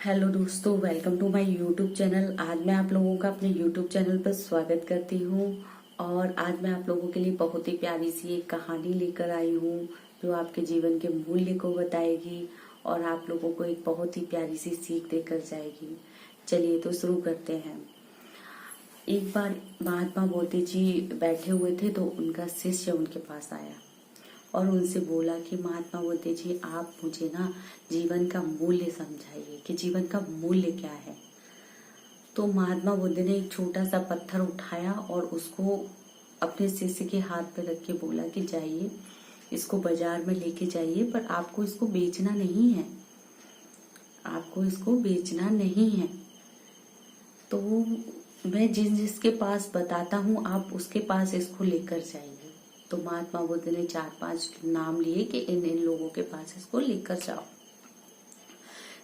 Hello दोस्तों, welcome to my YouTube channel. आज मैं आप लोगों का अपने यूट्यूब चैनल पर स्वागत करती हूँ और आज मैं आप लोगों के लिए बहुत ही प्यारी सी एक कहानी लेकर आई हूँ जो आपके जीवन के मूल्य को बताएगी और आप लोगों को एक बहुत ही प्यारी सी सीख देकर जाएगी। चलिए तो शुरू करते हैं। एक बार महात्मा बोधि जी बैठे हुए थे तो उनका शिष्य उनके पास आया और उनसे बोला कि महात्मा बोधि जी, आप मुझे ना जीवन का मूल्य समझाइए कि जीवन का मूल्य क्या है। तो महात्मा बुद्ध ने एक छोटा सा पत्थर उठाया और उसको अपने शिष्य के हाथ पे रख के बोला कि जाइए, इसको बाजार में लेके जाइए, पर आपको इसको बेचना नहीं है, आपको इसको बेचना नहीं है। तो मैं जिसके पास बताता हूँ आप उसके पास इसको लेकर जाइए। तो महात्मा बुद्ध ने 4-5 नाम लिए कि इन लोगों के पास इसको लेकर जाओ।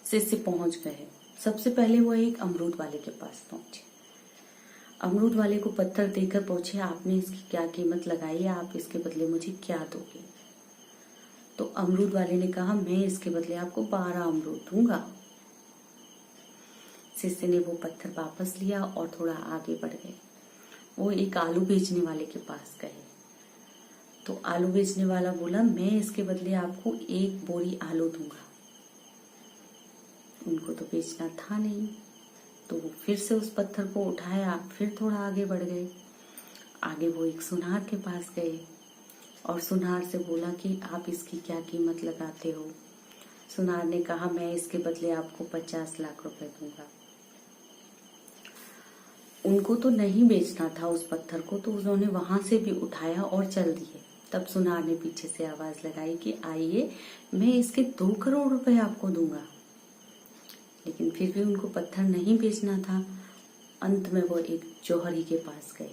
शिष्य पहुंच गए। सबसे पहले वो एक अमरूद वाले के पास पहुंचे। अमरूद वाले को पत्थर देकर पूछे, आपने इसकी क्या कीमत लगाई है, आप इसके बदले मुझे क्या दोगे। तो अमरूद वाले ने कहा, मैं इसके बदले आपको 12 अमरूद दूंगा। शिष्य ने वो पत्थर वापस लिया और थोड़ा आगे बढ़ गए। वो एक आलू बेचने वाले के पास गए। तो आलू बेचने वाला बोला, मैं इसके बदले आपको 1 बोरी आलू दूंगा। उनको तो बेचना था नहीं, तो वो फिर से उस पत्थर को उठाया, फिर थोड़ा आगे बढ़ गए। आगे वो एक सुनार के पास गए और सुनार से बोला कि आप इसकी क्या कीमत लगाते हो। सुनार ने कहा, मैं इसके बदले आपको 50 लाख रुपए दूंगा। उनको तो नहीं बेचना था उस पत्थर को, तो उन्होंने वहां से भी उठाया और चल दिए। तब सुनार ने पीछे से आवाज लगाई कि आइए, मैं इसके 2 करोड़ रुपए आपको दूंगा। लेकिन फिर भी उनको पत्थर नहीं बेचना था। अंत में वो एक जौहरी के पास गए।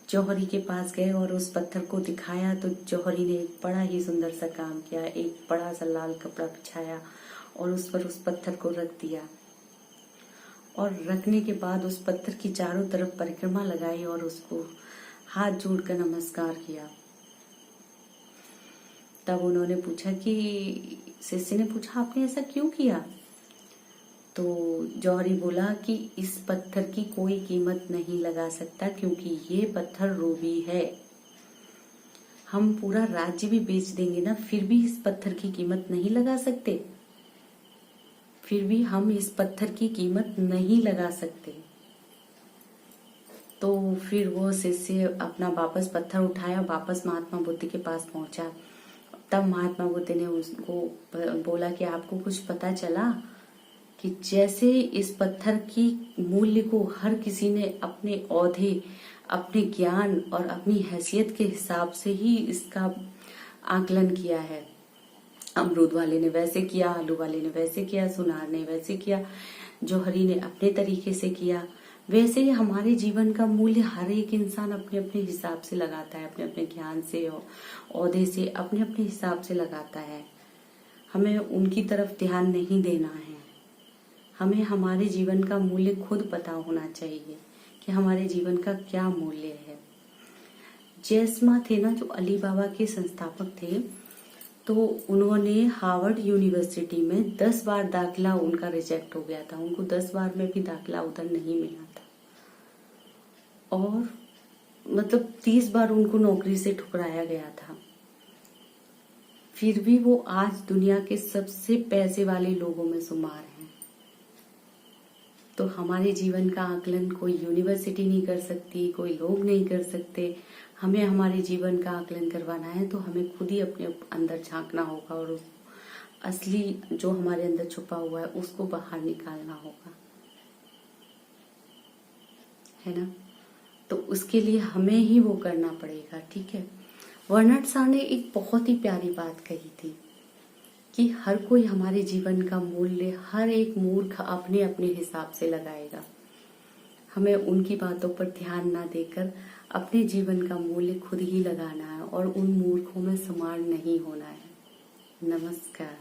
जौहरी के पास गए और उस पत्थर को दिखाया तो जौहरी ने एक बड़ा ही सुंदर सा काम किया। एक बड़ा सा लाल कपड़ा बिछाया और उस पर उस पत्थर को रख दिया और रखने के बाद उस पत्थर की चारों तरफ परिक्रमा लगाई और उसको हाथ जोड़कर नमस्कार किया। तब उन्होंने पूछा कि शिष्य ने पूछा, आपने ऐसा क्यों किया। तो जौहरी बोला कि इस पत्थर की कोई कीमत नहीं लगा सकता क्योंकि ये पत्थर रूबी है। हम पूरा राज्य भी बेच देंगे ना, फिर भी इस पत्थर की कीमत नहीं लगा सकते, फिर भी हम इस पत्थर की कीमत नहीं लगा सकते। तो फिर वो शिष्य अपना वापस पत्थर उठाया, वापस महात्मा बुद्ध के पास पहुंचा। तब महात्मा बुद्ध ने उसको बोला कि आपको कुछ पता चला कि जैसे इस पत्थर की मूल्य को हर किसी ने अपने औहदे, अपने ज्ञान और अपनी हैसियत के हिसाब से ही इसका आकलन किया है। अमरूद वाले ने वैसे किया, आलू वाले ने वैसे किया, सुनार ने वैसे किया, जौहरी ने अपने तरीके से किया। वैसे ही हमारे जीवन का मूल्य हर एक इंसान अपने अपने हिसाब से लगाता है, अपने अपने ज्ञान से और औहदे से अपने अपने हिसाब से लगाता है। हमें उनकी तरफ ध्यान नहीं देना है। हमें हमारे जीवन का मूल्य खुद पता होना चाहिए कि हमारे जीवन का क्या मूल्य है। जैस्मा थे ना, जो अली बाबा के संस्थापक थे, तो उन्होंने हार्वर्ड यूनिवर्सिटी में 10 बार दाखिला उनका रिजेक्ट हो गया था। उनको 10 बार में भी दाखिला उधर नहीं मिला था और मतलब 30 बार उनको नौकरी से ठुकराया गया था। फिर भी वो आज दुनिया के सबसे पैसे वाले लोगों में शुमार हैं। तो हमारे जीवन का आकलन कोई यूनिवर्सिटी नहीं कर सकती, कोई लोग नहीं कर सकते। हमें हमारे जीवन का आकलन करवाना है तो हमें खुद ही अपने अंदर झांकना होगा और उस असली जो हमारे अंदर छुपा हुआ है उसको बाहर निकालना होगा, है ना। तो उसके लिए हमें ही वो करना पड़ेगा, ठीक है। बर्नार्ड शॉ ने एक बहुत ही प्यारी बात कही थी कि हर कोई हमारे जीवन का मूल्य, हर एक मूर्ख अपने अपने हिसाब से लगाएगा। हमें उनकी बातों पर ध्यान ना देकर अपने जीवन का मूल्य खुद ही लगाना है और उन मूर्खों में शुमार नहीं होना है। नमस्कार।